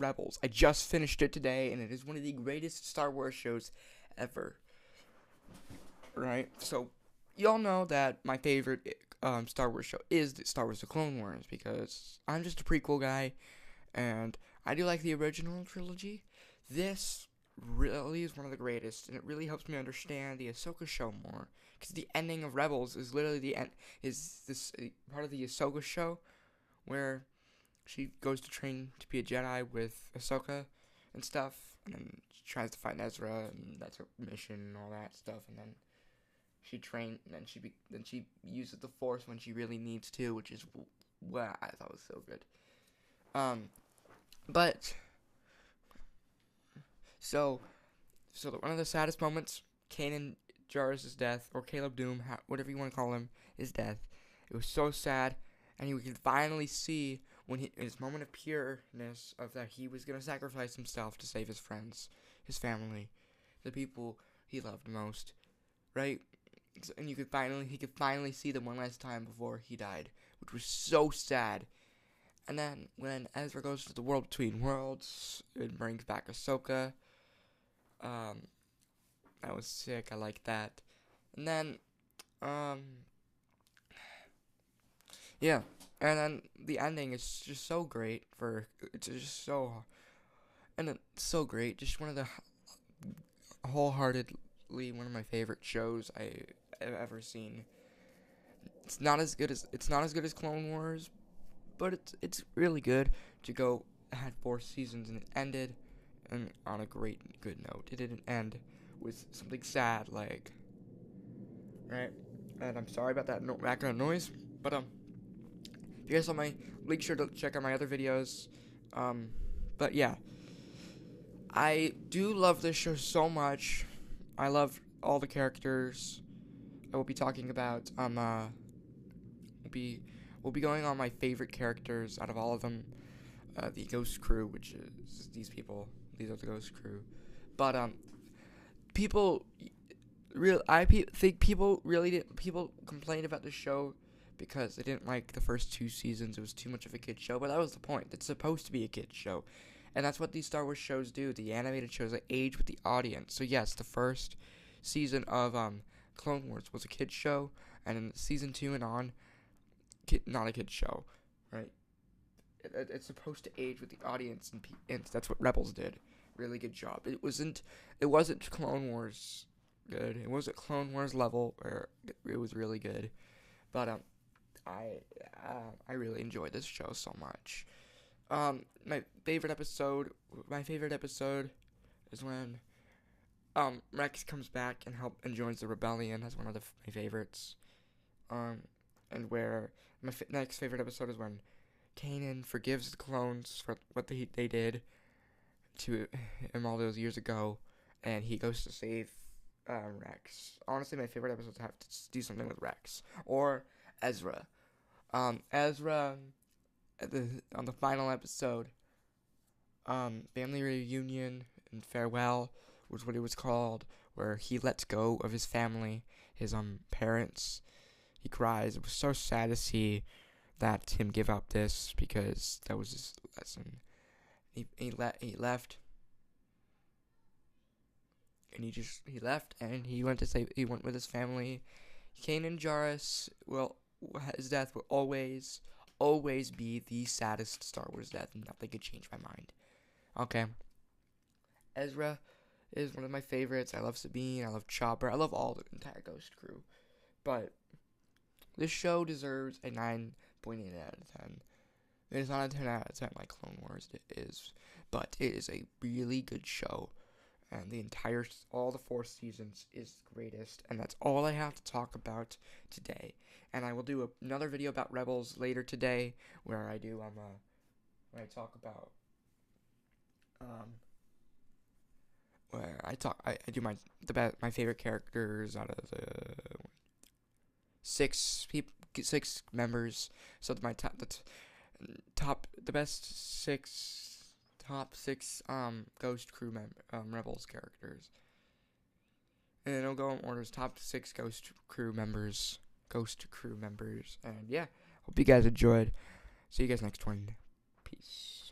Rebels. I just finished it today, and it is one of the greatest Star Wars shows ever. Right? So, y'all know that my favorite Star Wars show is the Star Wars The Clone Wars, because I'm just a prequel guy, and I do like the original trilogy. This really is one of the greatest, and it really helps me understand the Ahsoka show more, because the ending of Rebels is literally the end, is this part of the Ahsoka show, where she goes to train to be a Jedi with Ahsoka and stuff, and then she tries to find Ezra, and that's her mission and all that stuff, and then she trained, and then she uses the Force when she really needs to, which is what I thought was so good. But so one of the saddest moments, Kanan Jarrus' death, or Caleb Doom, whatever you want to call him, his death. It was so sad, and we could finally see when his moment of pureness of that he was gonna sacrifice himself to save his friends, his family, the people he loved most, right? And he could finally see them one last time before he died, which was so sad. And then when Ezra goes to the world between worlds, it brings back Ahsoka. That was sick. I like that. And then, yeah. And then the ending is just so great. It's just so, and it's so great. Just one of the wholeheartedly one of my favorite shows I've ever seen. It's not as good as Clone Wars, but it's really good. To go had 4 seasons and it ended and on a good note. It didn't end with something sad, like, right? And I'm sorry about that background noise, but if you guys saw make sure to check out my other videos. But yeah, I do love this show so much. I love all the characters. I will be talking about we'll be going on my favorite characters out of all of them. The Ghost Crew, which is these people. These are the Ghost Crew. But think people complained about the show because they didn't like the first 2 seasons. It was too much of a kid show, but that was the point. It's supposed to be a kid show, and that's what these Star Wars shows do. The animated shows, they age with the audience. So yes, the first season of Clone Wars was a kid show, and in season 2 and on, not a kid show, right? It's supposed to age with the audience, and that's what Rebels did. Really good job. It wasn't Clone Wars good. It wasn't Clone Wars level, where it was really good. But I really enjoyed this show so much. My favorite episode is when Rex comes back and joins the rebellion. That's one of my favorites. And where my next favorite episode is when Kanan forgives the clones for what they did to him all those years ago, and he goes to save Rex. Honestly, my favorite episodes have to do something with Rex or Ezra. Ezra on the final episode, family reunion and farewell was what it was called, where he lets go of his family, his parents. He cries. It was so sad to see that him give up this, because that was his lesson. He left, and he left, and he went with his family. Kanan Jarrus his death will always be the saddest Star Wars death, and nothing could change my mind. Okay. Ezra is one of my favorites. I love Sabine. I love Chopper. I love all the entire Ghost Crew. But this show deserves a 9.8 out of 10. It's not a 10 out of 10 like Clone Wars is, but it is a really good show. And all the 4 seasons is the greatest. And that's all I have to talk about today. And I will do another video about Rebels later today, where I do where I talk about where I do my favorite characters out of the 6 members. So my top six Ghost Crew Rebels characters, and it'll go in orders: top 6 Ghost Crew members, and yeah, hope you guys enjoyed. See you guys next one. Peace.